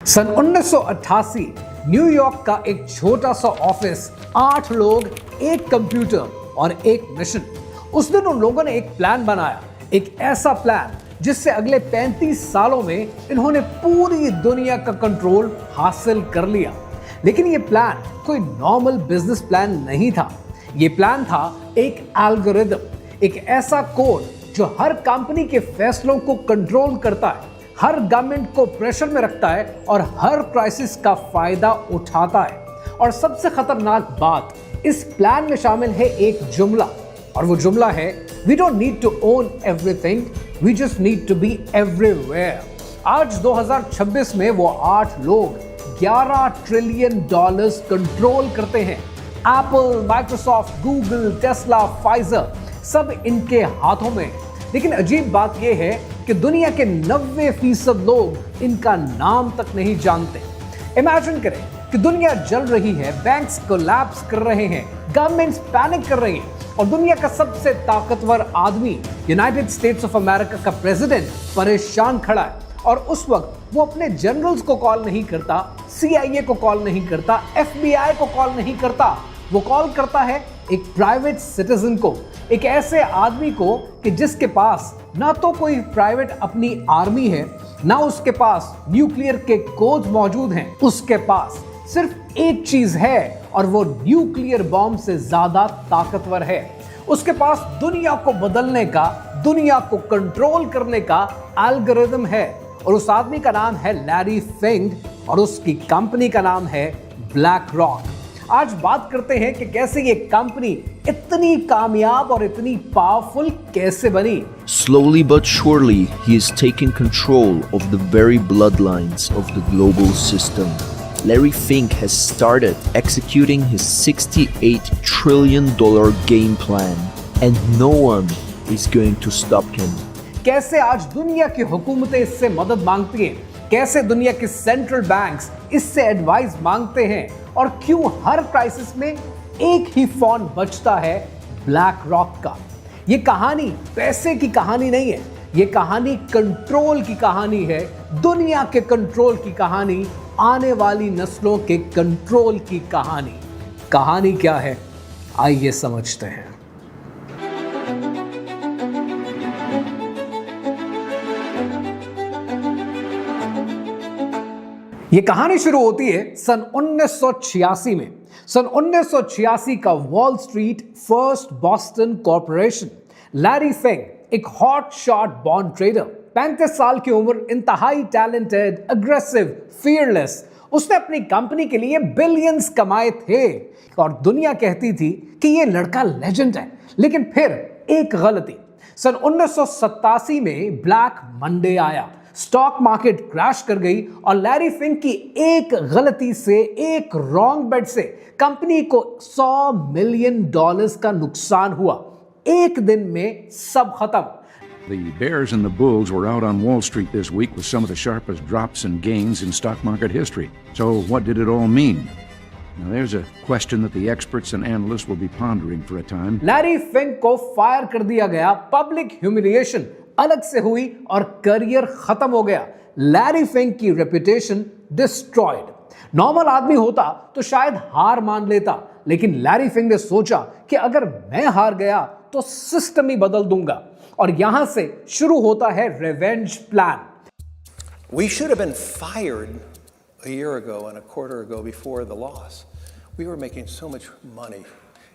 सन 1988 New York का एक छोटा सा ऑफिस, 8 लोग, एक कंप्यूटर और एक मिशन। उस दिन उन लोगों ने एक प्लान बनाया, एक ऐसा प्लान जिससे अगले 35 सालों में इन्होंने पूरी दुनिया का कंट्रोल हासिल कर लिया। लेकिन यह प्लान कोई नॉर्मल बिजनेस प्लान नहीं था। यह प्लान था एक एल्गोरिदम, एक ऐसा कोड जो हर कंपनी के फैसलों को कंट्रोल करता है, हर गवर्नमेंट को प्रेशर में रखता है और हर क्राइसिस का फायदा उठाता है। और सबसे खतरनाक बात, इस प्लान में शामिल है एक जुमला, और वो जुमला है, we don't need to own everything, we just need to be everywhere. आज 2026 में वो 8 लोग $11 ट्रिलियन कंट्रोल करते हैं। Apple, Microsoft, Google, Tesla, Pfizer, सब इनके हाथों में। लेकिन अजीब बात यह है कि दुनिया के 90% लोग इनका नाम तक नहीं जानते। इमेजिन करें कि दुनिया जल रही है, बैंक्स कोलैप्स कर रहे हैं, गवर्नमेंट्स पैनिक कर रही हैं और दुनिया का सबसे ताकतवर आदमी, यूनाइटेड स्टेट्स ऑफ अमेरिका का प्रेसिडेंट, परेशान खड़ा है। और उस वक्त वो अपने जनरल्स को कॉल नहीं करता, CIA को कॉल नहीं करता, FBI को कॉल नहीं करता, वो कॉल करता है एक प्राइवेट सिटीजन को, एक ऐसे आदमी को कि जिसके पास ना तो कोई प्राइवेट अपनी आर्मी है, ना उसके पास न्यूक्लियर के कोड मौजूद हैं। उसके पास सिर्फ एक चीज है और वो न्यूक्लियर बॉम्ब से ज्यादा ताकतवर है। उसके पास दुनिया को बदलने का, दुनिया को कंट्रोल करने का एल्गोरिदम है और उस आदमी का नाम है लैरी फिंग और उसकी कंपनी का नाम है ब्लैक रॉक। आज बात करते हैं कि कैसे ये कंपनी इतनी कामयाब और इतनी पावरफुल कैसे बनी। Slowly but surely, he is taking control of the very bloodlines of the global system. Larry Fink has started executing his $68 trillion game plan, and no one is going to stop him. कैसे आज दुनिया की हुकूमतें इससे मदद मांगती हैं, कैसे दुनिया के सेंट्रल बैंक्स इससे एडवाइस मांगते हैं और क्यों हर क्राइसिस में एक ही फोन बचता है, ब्लैक रॉक का। ये कहानी पैसे की कहानी नहीं है, ये कहानी कंट्रोल की कहानी है, दुनिया के कंट्रोल की कहानी, आने वाली नस्लों के कंट्रोल की कहानी। कहानी क्या है, आइए समझते हैं। ये कहानी शुरू होती है सन 1986 में। सन 1986 का Wall Street First Boston Corporation. Larry Fink एक हॉट शॉट बॉन्ड ट्रेडर, 35 साल की उम्र, इंतहाई टैलेंटेड, अग्रेसिव, फियरलेस। उसने अपनी कंपनी के लिए बिलियंस कमाए थे और दुनिया कहती थी कि ये लड़का लेजेंड है। लेकिन फिर एक गलती, सन 1987 में ब्लैक मंडे आया, स्टॉक मार्केट क्रैश कर गई और लैरी फिंक की एक गलती से, एक रॉन्ग बेट से कंपनी को $100 मिलियन का नुकसान हुआ। एक दिन में सब खत्म। The bears and the bulls were out on Wall Street this week with some of the sharpest drops and gains in stock market history. So what did it all mean? Now there's a question that the experts and analysts will be pondering for a time. Larry Fink को fire कर दिया गया, public humiliation अलग से हुई और career खत्म हो गया। लैरी फिंक की रेपुटेशन डिस्ट्रॉयड। नॉर्मल आदमी होता तो शायद हार मान लेता, लेकिन लैरी फिंक ने सोचा कि अगर मैं हार गया तो सिस्टम ही बदल दूंगा। और यहां से शुरू होता है revenge plan. We should have been fired a year ago and a quarter ago before the loss. We were making so much money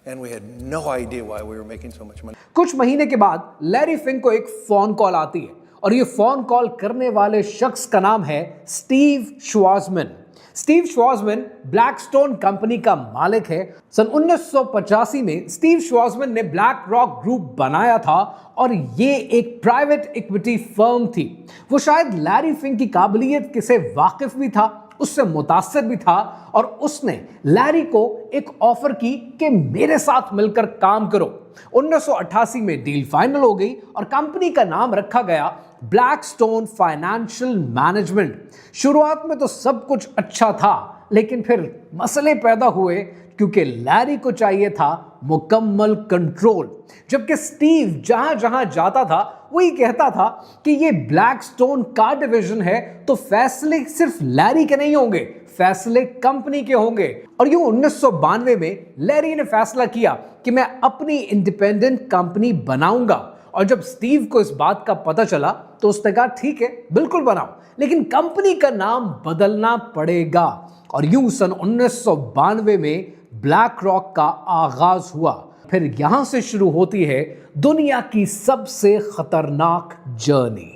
and we had no idea why we were making so much money. कुछ महीने के बाद Larry Fink को एक phone call आती है और ये फोन कॉल करने वाले शख्स का नाम है स्टीव श्वार्ज़मैन। स्टीव श्वार्ज़मैन ब्लैकस्टोन कंपनी का मालिक है। सन 1985 में स्टीव श्वार्ज़मैन ने ब्लैक रॉक ग्रुप बनाया था और ये एक प्राइवेट इक्विटी फर्म थी। वो शायद लैरी फिंक की काबिलियत से वाकिफ भी था, उससे मुतासिर भी था और उसने लैरी को एक ऑफर की कि मेरे साथ मिलकर काम करो। 1988 में डील फाइनल हो गई और कंपनी का नाम रखा गया ब्लैकस्टोन फाइनेंशियल मैनेजमेंट। शुरुआत में तो सब कुछ अच्छा था, लेकिन फिर मसले पैदा हुए क्योंकि लैरी को चाहिए था मुकम्मल कंट्रोल। जबकि स्टीव जहां जहां जाता था वही कहता था कि ये ब्लैकस्टोन का डिवीजन है, तो फैसले सिर्फ लैरी के नहीं होंगे, फैसले कंपनी के होंगे। और यूं 1992 में लैरी ने फैसला किया कि मैं अपनी इंडिपेंडेंट कंपनी बनाऊंगा। और जब स्टीव को इस बात का पता चला तो उसने कहा ठीक है, बिल्कुल बनाओ, लेकिन कंपनी का नाम बदलना पड़ेगा। और यूं सन 1992 में ब्लैक रॉक का आगाज हुआ। फिर यहां से शुरू होती है दुनिया की सबसे खतरनाक जर्नी।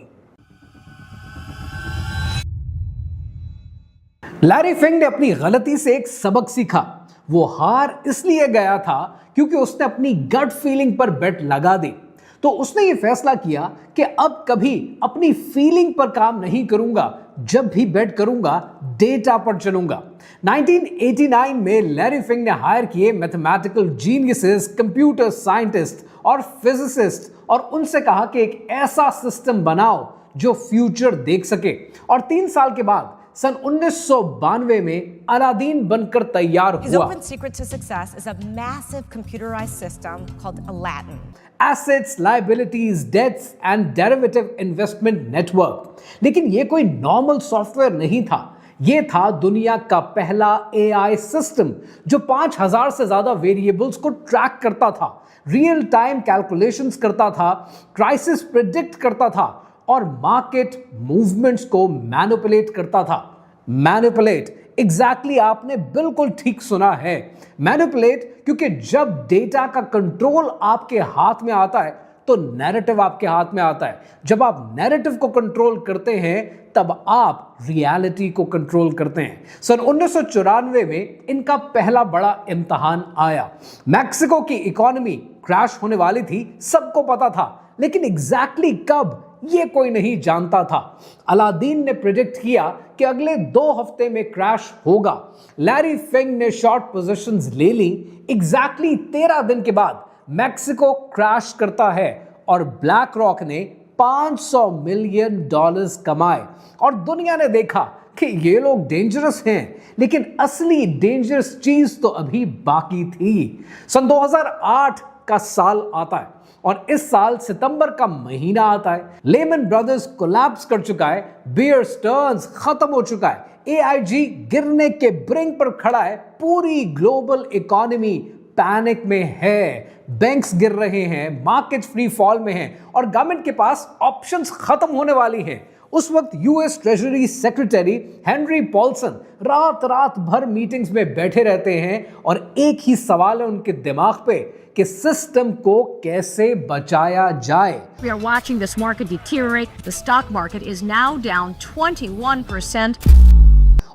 लैरी फिंग ने अपनी गलती से एक सबक सीखा। वो हार इसलिए गया था क्योंकि उसने अपनी गट फीलिंग पर बेट लगा दी। तो उसने ये फैसला किया कि अब कभी अपनी फीलिंग पर काम नहीं करूंगा, जब भी बेट करूंगा डेटा पर चलूंगा। 1989 में लैरी फिंग ने हायर किए मैथमेटिकल जीनियसेस, कंप्यूटर साइंटिस्ट और फिजिसिस्ट और उनसे कहा कि एक ऐसा सिस्टम बनाओ जो फ्यूचर देख सके। और 3 साल के बाद सन 1992 में अलादीन बनकर तैयार His हुआ। open secret to success is a massive computerized system called Aladdin. Assets, liabilities, debts and derivative investment network। लेकिन ये कोई नॉर्मल सॉफ्टवेयर नहीं था, ये था दुनिया का पहला AI सिस्टम जो 5000 से ज्यादा वेरिएबल्स को ट्रैक करता था, रियल टाइम कैलकुलेशंस करता था, क्राइसिस प्रिडिक्ट करता था और मार्केट मूवमेंट्स को मैनिपुलेट करता था। मैनिपुलेट, एग्जैक्टली आपने बिल्कुल ठीक सुना है, मैनिपुलेट, क्योंकि जब डेटा का कंट्रोल आपके हाथ में आता है तो नैरेटिव आपके हाथ में आता है। जब आप नैरेटिव को कंट्रोल करते हैं तब आप रियलिटी को कंट्रोल करते हैं। सन 1994 में इनका पहला बड़ा इम्तिहान आया। मैक्सिको की इकोनॉमी क्रैश होने वाली थी, सबको पता था, लेकिन एग्जैक्टली कब ये कोई नहीं जानता था। अलादीन ने प्रेडिक्ट किया कि अगले 2 हफ्ते में क्रैश होगा। लैरी फिंग ने शॉर्ट पोजीशंस ले ली। एग्जैक्टली 13 दिन के बाद मैक्सिको क्रैश करता है और ब्लैक रॉक ने $500 मिलियन कमाए। और दुनिया ने देखा कि ये लोग डेंजरस हैं, लेकिन असली डेंजरस चीज तो अभी बाकी थी। सन 2008 का साल आता है और इस साल सितंबर का महीना आता है। लेमन ब्रदर्स कोलैप्स कर चुका है, बियर स्टर्न्स खत्म हो चुका है, AIG गिरने के ब्रिंक पर खड़ा है, पूरी ग्लोबल इकोनॉमी पैनिक में है, बैंक्स गिर रहे हैं, मार्केट फ्री फॉल में हैं और गवर्नमेंट के पास ऑप्शंस खत्म होने वाली हैं। उस वक्त US treasury secretary Henry Paulson रात भर मीटिंग्स में बैठे रहते हैं और एक ही सवाल है उनके दिमाग पे कि सिस्टम को कैसे बचाया जाए। We are watching this market deteriorate. The stock market is now down 21%.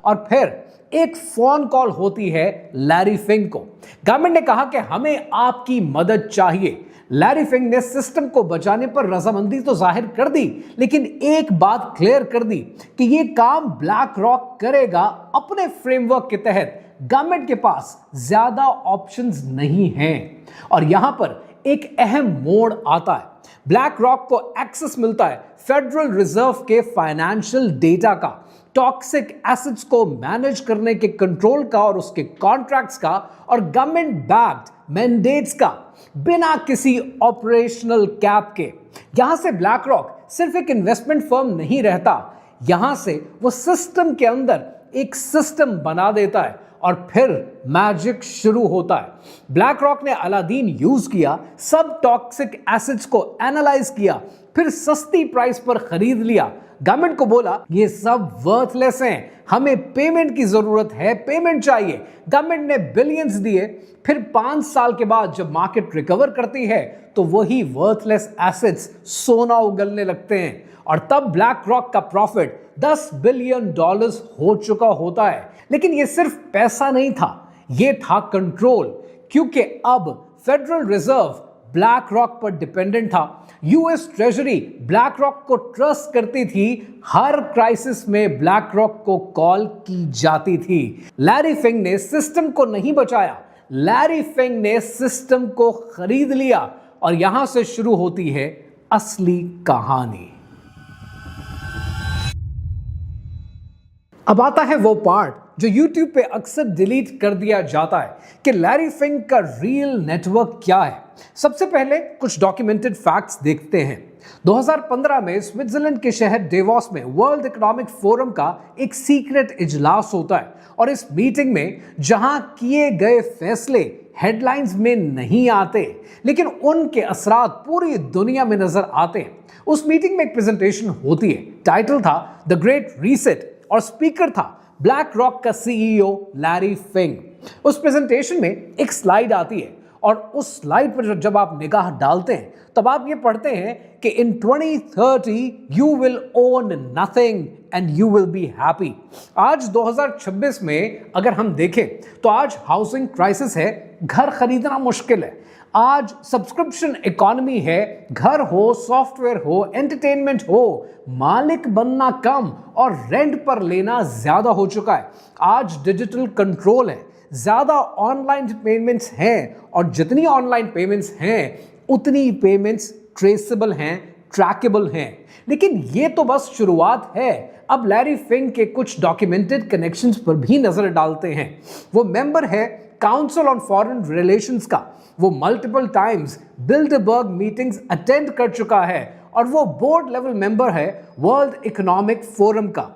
और फिर एक फोन कॉल होती है लैरी फिंग को। गवर्नमेंट ने कहा कि हमें आपकी मदद चाहिए। लैरी फिंग ने सिस्टम को बचाने पर रजामंदी तो जाहिर कर दी, लेकिन एक बात क्लियर कर दी कि ये काम ब्लैक रॉक करेगा अपने फ्रेमवर्क के तहत। गवर्नमेंट के पास ज्यादा ऑप्शंस नहीं हैं। और यहां पर एक अहम मोड़ आता है। ब्लैक रॉक को एक्सेस मिलता है फेडरल रिजर्व के फाइनेंशियल डेटा का, टॉक्सिक एसेट्स को मैनेज करने के कंट्रोल का और उसके कॉन्ट्रैक्ट्स का और गवर्नमेंट बैक्ड मैंडेट्स का, बिना किसी ऑपरेशनल कैप के। यहां से ब्लैक रॉक सिर्फ एक इन्वेस्टमेंट फर्म नहीं रहता, यहां से वो सिस्टम के अंदर एक सिस्टम बना देता है और फिर मैजिक शुरू होता है। ब्लैक रॉक ने अलादीन यूज किया, सब टॉक्सिक एसेट्स को एनालाइज किया, फिर सस्ती प्राइस पर खरीद लिया। गवर्नमेंट को बोला ये सब वर्थलेस हैं, हमें पेमेंट की जरूरत है, पेमेंट चाहिए। गवर्नमेंट ने बिलियंस दिए। फिर 5 साल के बाद जब मार्केट रिकवर करती है तो वही वर्थलेस एसेट्स सोना उगलने लगते हैं और तब ब्लैक रॉक का प्रॉफिट $10 बिलियन हो चुका होता है। लेकिन ये सिर्फ पैसा नहीं था, ये था कंट्रोल, क्योंकि अब फेडरल रिजर्व ब्लैक रॉक पर डिपेंडेंट था। यूएस ट्रेजरी ब्लैक रॉक को ट्रस्ट करती थी, हर क्राइसिस में ब्लैक रॉक को कॉल की जाती थी। लैरी फिंग ने सिस्टम को नहीं बचाया, लैरी फिंग ने सिस्टम को खरीद लिया और यहां से शुरू होती है असली कहानी। अब आता है वो पार्ट जो YouTube पे अक्सर डिलीट कर दिया जाता है कि लैरी फिंक का रियल नेटवर्क क्या है। सबसे पहले कुछ डॉक्यूमेंटेड फैक्ट्स देखते हैं। 2015 में स्विट्जरलैंड के शहर डेवोस में वर्ल्ड इकोनॉमिक फोरम का एक सीक्रेट इजलास होता है और इस मीटिंग में जहां किए गए फैसले हेडलाइंस में नहीं आते लेकिन उनके असरात पूरी दुनिया में नजर आते हैं। उस मीटिंग में एक प्रेजेंटेशन होती है, टाइटल था द ग्रेट रीसेट और स्पीकर था ब्लैक रॉक का सीईओ लैरी फिंक। उस प्रेजेंटेशन में एक स्लाइड आती है और उस स्लाइड पर जब आप निगाह डालते हैं तब आप ये पढ़ते हैं कि इन 2030 you will own nothing and you will be happy. आज 2026 में अगर हम देखें तो आज हाउसिंग क्राइसिस है, घर खरीदना मुश्किल है। आज सब्सक्रिप्शन इकोनॉमी है, घर हो, सॉफ्टवेयर हो, एंटरटेनमेंट हो, मालिक बनना कम और रेंट पर लेना ज्यादा हो चुका है। आज डिजिटल कंट्रोल है, ज्यादा ऑनलाइन पेमेंट्स हैं और जितनी ऑनलाइन पेमेंट्स हैं उतनी पेमेंट्स ट्रेसेबल हैं, ट्रैकेबल हैं। लेकिन ये तो बस शुरुआत है। अब लैरी फिंक के कुछ डॉक्यूमेंटेड कनेक्शंस पर भी नजर डालते हैं। वो मेंबर है काउंसिल ऑन फॉरेन रिलेशंस का, वो multiple times Bilderberg meetings attend कर चुका है और वो बोर्ड लेवल मेंबर है वर्ल्ड इकोनॉमिक फोरम का।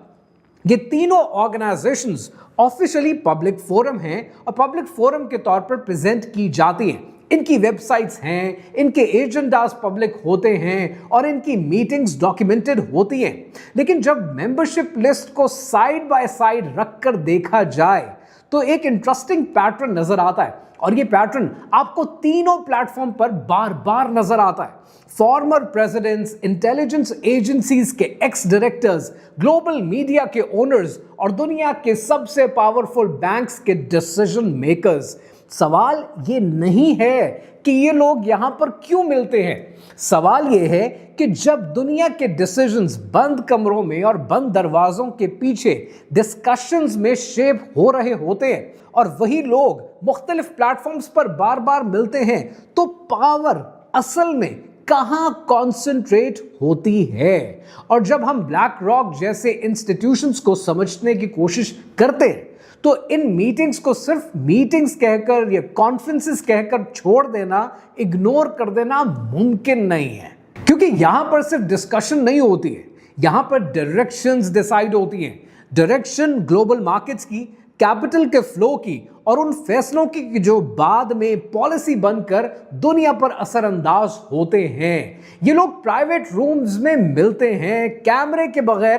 ये तीनों ऑर्गेनाइजेशंस ऑफिशियली पब्लिक फोरम हैं और पब्लिक फोरम के तौर पर प्रेजेंट की जाती हैं। इनकी वेबसाइट्स हैं, इनके एजेंडास पब्लिक होते हैं और इनकी मीटिंग्स डॉक्यूमेंटेड होती हैं। लेकिन जब मेंबरशिप लिस्ट को साइड बाय साइड रखकर देखा जाए तो एक इंटरेस्टिंग पैटर्न नजर आता है और ये पैटर्न आपको तीनों प्लेटफॉर्म पर बार बार नजर आता है। फॉर्मर प्रेसिडेंट्स, इंटेलिजेंस एजेंसीज के एक्स डायरेक्टर्स, ग्लोबल मीडिया के ओनर्स और दुनिया के सबसे पावरफुल बैंक्स के डिसीजन मेकर्स। सवाल ये नहीं है कि ये लोग यहां पर क्यों मिलते हैं, सवाल ये है कि जब दुनिया के डिसीजंस बंद कमरों में और बंद दरवाजों के पीछे डिस्कशंस में शेप हो रहे होते हैं और वही लोग मुख्तलिफ प्लेटफॉर्म्स पर बार बार मिलते हैं तो पावर असल में कहां कॉन्सेंट्रेट होती है। और जब हम ब्लैक रॉक जैसे इंस्टीट्यूशंस को समझने की कोशिश करते हैं तो इन मीटिंग्स को सिर्फ मीटिंग्स कहकर या कॉन्फ्रेंसेस कहकर छोड़ देना, इग्नोर कर देना मुमकिन नहीं है। क्योंकि यहां पर सिर्फ डिस्कशन नहीं होती है, यहां पर डायरेक्शंस डिसाइड होती हैं। डायरेक्शन ग्लोबल मार्केट्स की, कैपिटल के फ्लो की और उन फैसलों की जो बाद में पॉलिसी बनकर दुनिया पर असरअंदाज होते हैं। ये लोग प्राइवेट रूम्स में मिलते हैं, कैमरे के बगैर,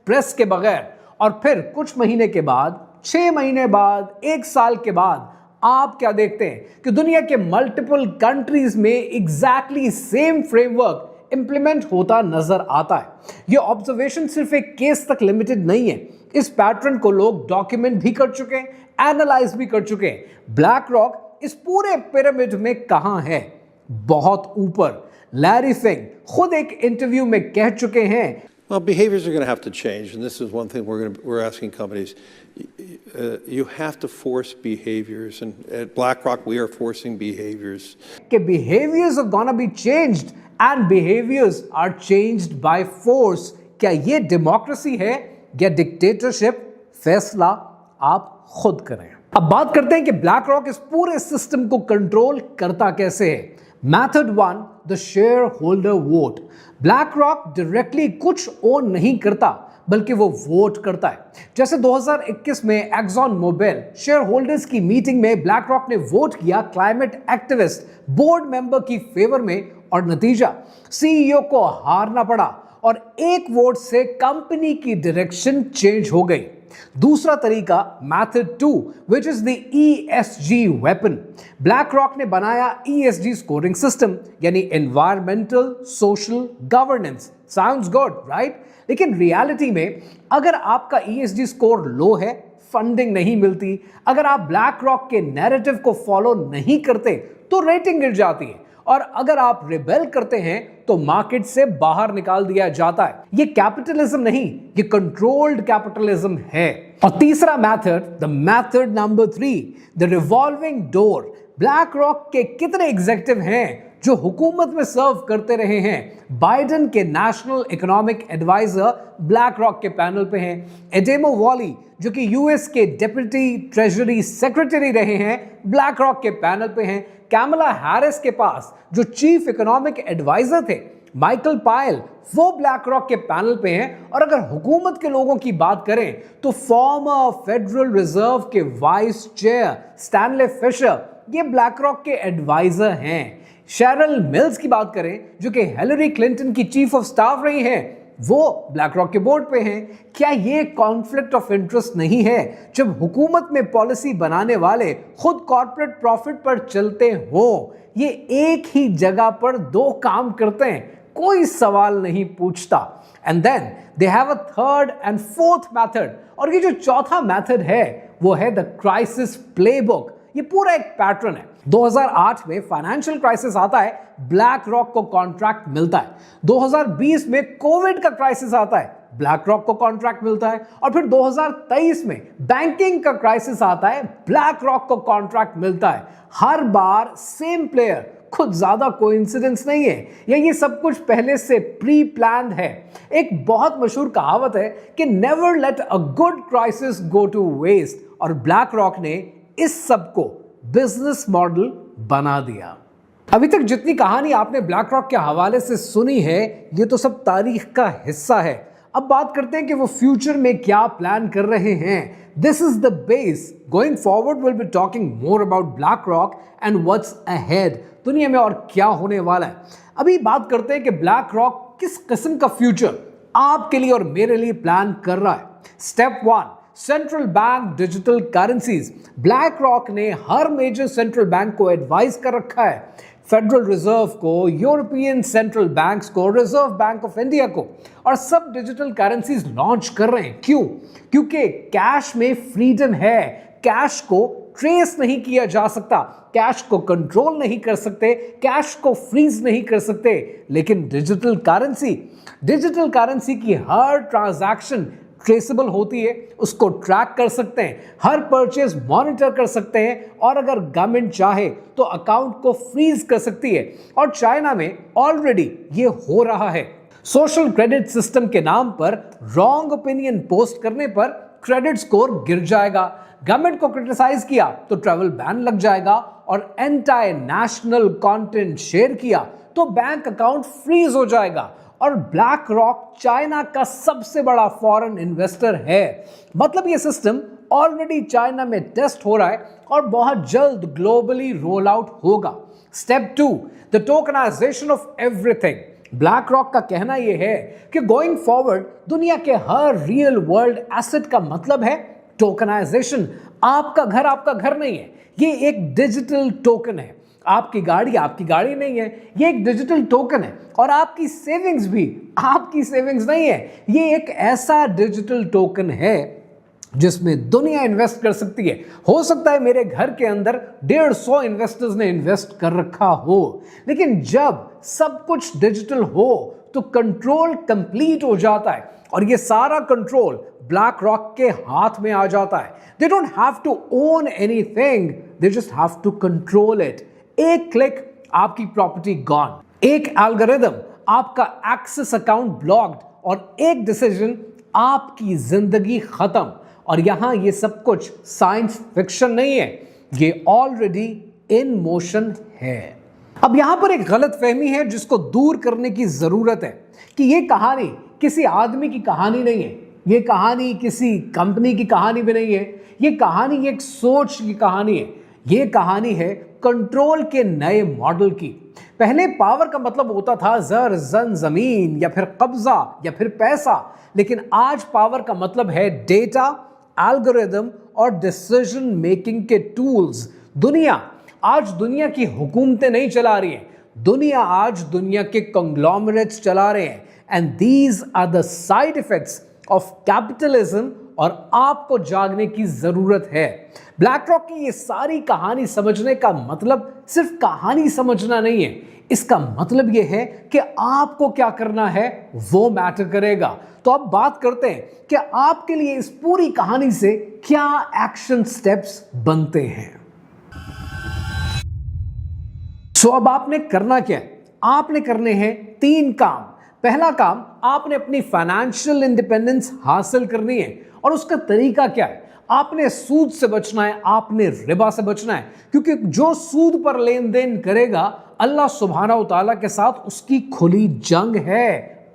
प्रेस के बगैर, और फिर कुछ महीने के बाद, 6 महीने बाद, 1 साल के बाद आप क्या देखते हैं कि दुनिया के मल्टीपल कंट्रीज में एग्जैक्टली सेम फ्रेमवर्क इंप्लीमेंट होता नजर आता है। ये ऑब्जर्वेशन सिर्फ एक केस तक लिमिटेड नहीं है, इस पैटर्न को लोग डॉक्यूमेंट भी कर चुके हैं, एनालाइज भी कर चुके हैं। ब्लैक रॉक इस पूरे पिरामिड में कहां है? बहुत ऊपर। लैरी फिंक खुद एक इंटरव्यू में कह चुके हैं, Well, behaviors are going to have to change, and this is one thing we're asking companies. You have to force behaviors, and at BlackRock we are forcing behaviors. कि behaviors are gonna be changed and behaviors are changed by force। क्या ये democracy है या dictatorship? फैसला आप खुद करें। अब बात करते हैं कि ब्लैक रॉक इस पूरे सिस्टम को कंट्रोल करता कैसे है। Method 1, the share holder vote. Black rock directly कुछ ओन नहीं करता बल्कि वो वोट करता है। जैसे 2021 में एक्सॉन मोबिल शेयर होल्डर्स की मीटिंग में ब्लैक रॉक ने वोट किया क्लाइमेट एक्टिविस्ट बोर्ड मेंबर की फेवर में और नतीजा सीईओ को हारना पड़ा और एक वोट से कंपनी की डायरेक्शन चेंज हो गई। दूसरा तरीका method 2 which is the ESG weapon. Black rock ने बनाया ESG स्कोरिंग सिस्टम यानी environmental social governance. Sounds good right? लेकिन रियलिटी में अगर आपका ESG स्कोर लो है, फंडिंग नहीं मिलती, अगर आप ब्लैक रॉक के नैरेटिव को फॉलो नहीं करते तो रेटिंग गिर जाती है और अगर आप रिबेल करते हैं तो मार्केट से बाहर निकाल दिया जाता है। ये कैपिटलिज्म नहीं, ये कंट्रोल्ड कैपिटलिज्म है। और तीसरा method, the method number 3, the revolving door. Black rock के कितने एग्जीक्यूटिव हैं जो हुकूमत में सर्व करते रहे हैं, बाइडेन के national economic adviser BlackRock के पैनल पे हैं, एडेमो वॉली जो कि यूएस के डिप्टी ट्रेजरी सेक्रेटरी रहे हैं, ब्लैक रॉक के पैनल पे हैं, कैमला हैरिस के पास जो चीफ इकोनॉमिक एडवाइजर थे माइकल पायल, वो ब्लैक रॉक के पैनल पे हैं। और अगर हुकूमत के लोगों की बात करें तो फॉर्मर फेडरल रिजर्व के वाइस चेयर स्टैनले फिशर, ये ब्लैक रॉक के एडवाइजर हैं। शेरिल मिल्स की बात करें जो कि हिलरी क्लिंटन की चीफ ऑफ स्टाफ रही हैं, वो ब्लैक रॉक के बोर्ड पे हैं। क्या ये कॉन्फ्लिक्ट ऑफ इंटरेस्ट नहीं है जब हुकूमत में पॉलिसी बनाने वाले खुद कॉर्पोरेट प्रॉफिट पर चलते हो? ये एक ही जगह पर दो काम करते हैं, कोई सवाल नहीं पूछता। And then they have a third and fourth method, और ये जो चौथा मेथड है वो है द क्राइसिस प्लेबुक। ये पूरा एक पैटर्न है। 2008 में फाइनेंशियल क्राइसिस आता है, ब्लैक रॉक को कॉन्ट्रैक्ट मिलता है। 2020 में कोविड का क्राइसिस आता है, ब्लैक रॉक को कॉन्ट्रैक्ट मिलता है। और फिर 2023 में बैंकिंग का क्राइसिस आता है, ब्लैक रॉक को कॉन्ट्रैक्ट मिलता है। हर बार सेम प्लेयर, खुद ज्यादा कोइंसिडेंस नहीं है, ये सब कुछ पहले से प्री प्लान्ड है। एक बहुत मशहूर कहावत है कि never let a good crisis go to waste, और ब्लैक रॉक ने इस सब को बिजनेस मॉडल बना दिया। अभी तक जितनी कहानी आपने ब्लैक रॉक के हवाले से सुनी है, ये तो सब तारीख का हिस्सा है। अब बात करते हैं कि वो फ्यूचर में क्या प्लान कर रहे हैं। This is the base. Going forward will be talking more about black rock and what's ahead, दुनिया में और क्या होने वाला है। अभी बात करते हैं कि ब्लैक रॉक किस किस्म का फ्यूचर आपके लिए और मेरे लिए प्लान कर रहा है। Step 1, central bank digital currencies. Black rock ने हर मेजर सेंट्रल बैंक को एडवाइस कर रखा है, फेडरल रिजर्व को, यूरोपियन सेंट्रल बैंक्स को, रिजर्व बैंक ऑफ इंडिया को, और सब डिजिटल करेंसीज लॉन्च कर रहे हैं। क्यों? क्योंकि कैश में फ्रीडम है, कैश को ट्रेस नहीं किया जा सकता, कैश को कंट्रोल नहीं कर सकते, कैश को फ्रीज नहीं कर सकते। लेकिन डिजिटल करेंसी की हर ट्रांजैक्शन ट्रेसेबल होती है, उसको ट्रैक कर सकते हैं, हर परचेज मॉनिटर कर सकते हैं, और अगर गवर्नमेंट चाहे तो अकाउंट को फ्रीज कर सकती है। और चाइना में ऑलरेडी ये हो रहा है। सोशल क्रेडिट सिस्टम के नाम पर रॉन्ग ओपिनियन पोस्ट करने पर क्रेडिट स्कोर गिर जाएगा, गवर्नमेंट को क्रिटिसाइज किया तो ट्रैवल बैन लग जाएगा, और एंटी नेशनल कंटेंट शेयर किया तो बैंक अकाउंट फ्रीज हो जाएगा। और ब्लैक रॉक चाइना का सबसे बड़ा फॉरेन इन्वेस्टर है, मतलब ये सिस्टम ऑलरेडी चाइना में टेस्ट हो रहा है और बहुत जल्द ग्लोबली रोल आउट होगा। Step 2, the tokenization of everything. BlackRock का कहना यह है कि गोइंग फॉरवर्ड दुनिया के हर रियल वर्ल्ड एसेट का मतलब है टोकनाइजेशन। आपका घर नहीं है, ये एक डिजिटल टोकन है। आपकी गाड़ी नहीं है, ये एक डिजिटल टोकन है। और आपकी सेविंग्स भी आपकी सेविंग्स नहीं है, ये एक ऐसा डिजिटल टोकन है जिसमें दुनिया इन्वेस्ट कर सकती है। हो सकता है मेरे घर के अंदर 150 इन्वेस्टर्स ने इन्वेस्ट कर रखा हो, लेकिन जब सब कुछ डिजिटल हो तो कंट्रोल कंप्लीट हो जाता है, और ये सारा कंट्रोल ब्लैक रॉक के हाथ में आ जाता है। They don't have to own anything, they just have to control it. एक क्लिक आपकी प्रॉपर्टी गॉन, एक एल्गोरिथम आपका एक्सेस अकाउंट ब्लॉक्ड, और एक डिसीजन आपकी जिंदगी खत्म। और यहां ये सब कुछ साइंस फिक्शन नहीं है, ये ऑलरेडी इन मोशन है। अब यहां पर एक गलतफहमी है जिसको दूर करने की जरूरत है कि ये कहानी किसी आदमी की कहानी नहीं है, ये कहानी किसी कंपनी की कहानी भी नहीं है, ये कहानी एक सोच की कहानी है। ये कहानी है कंट्रोल के नए मॉडल की। पहले पावर का मतलब होता था जर जन जमीन, या फिर कब्जा, या फिर पैसा, लेकिन आज पावर का मतलब है डेटा, एल्गोरिथम और डिसीजन मेकिंग के टूल्स। दुनिया आज दुनिया की हुकूमतें नहीं चला रही है, दुनिया आज दुनिया के कंग्लोमरेट्स चला रहे हैं। And these are the side effects of capitalism, और आपको जागने की जरूरत है। ब्लैक रॉक की ये सारी कहानी समझने का मतलब सिर्फ कहानी समझना नहीं है, इसका मतलब यह है कि आपको क्या करना है वो मैटर करेगा। तो अब बात करते हैं कि आपके लिए इस पूरी कहानी से क्या एक्शन स्टेप्स बनते हैं। सो अब आपने करना क्या है? आपने करने हैं 3 काम। पहला काम, आपने अपनी फाइनेंशियल इंडिपेंडेंस हासिल करनी है। और उसका तरीका क्या है? आपने सूद से बचना है, आपने रिबा से बचना है, क्योंकि जो सूद पर लेन देन करेगा अल्लाह सुब्हानहू तआला के साथ उसकी खुली जंग है।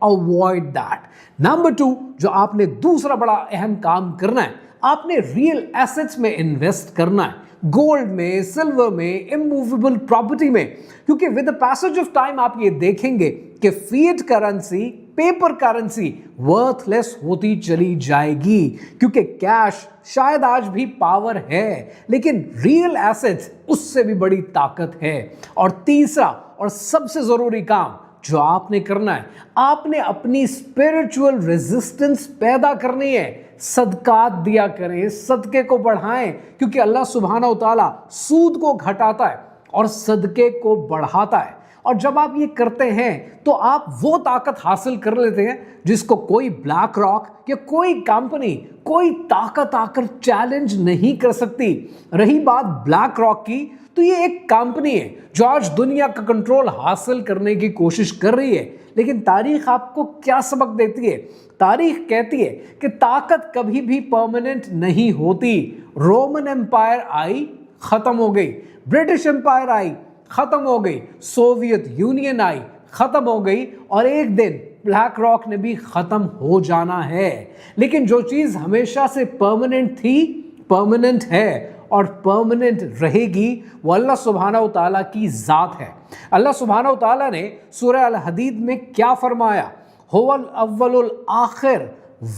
Avoid that. नंबर 2, जो आपने दूसरा बड़ा अहम काम करना है, आपने रियल एसेट्स में इन्वेस्ट करना है, गोल्ड में, सिल्वर में, इमूवेबल प्रॉपर्टी में, क्योंकि with the passage of time आप ये देखेंगे कि fiat currency, paper currency worthless होती चली जाएगी, क्योंकि कैश शायद आज भी पावर है, लेकिन रियल एसेट्स उससे भी बड़ी ताकत है। और तीसरा और सबसे जरूरी काम जो आपने करना है, आपने अपनी स्पिरिचुअल रेजिस्टेंस पैदा करनी है। सदकात दिया करें, सदके को बढ़ाएं, क्योंकि अल्लाह सुब्हानहू तआला सूद को घटाता है और सदके को बढ़ाता है। और जब आप ये करते हैं तो आप वो ताकत हासिल कर लेते हैं जिसको कोई ब्लैक रॉक या कोई कंपनी, कोई ताकत आकर चैलेंज नहीं कर सकती। रही बात ब्लैक रॉक की, तो ये एक कंपनी है जो आज दुनिया का कंट्रोल हासिल करने की कोशिश कर रही है। लेकिन तारीख आपको क्या सबक देती है? तारीख कहती है कि ताकत कभी भी परमानेंट नहीं होती। रोमन एम्पायर आई, खत्म हो गई। ब्रिटिश एम्पायर आई, खत्म हो गई। सोवियत यूनियन आई, खत्म हो गई। और एक दिन ब्लैक रॉक ने भी खत्म हो जाना है। लेकिन जो चीज हमेशा से परमानेंट थी, परमानेंट है और परमानेंट रहेगी, वो अल्लाह सुब्हानहू तआला की जात है। अल्लाह सुब्हानहू तआला ने सूरह अल हदीद में क्या फरमाया? हुवल अव्वलुल आखिर,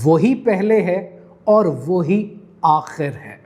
वही पहले है और वही आखिर है।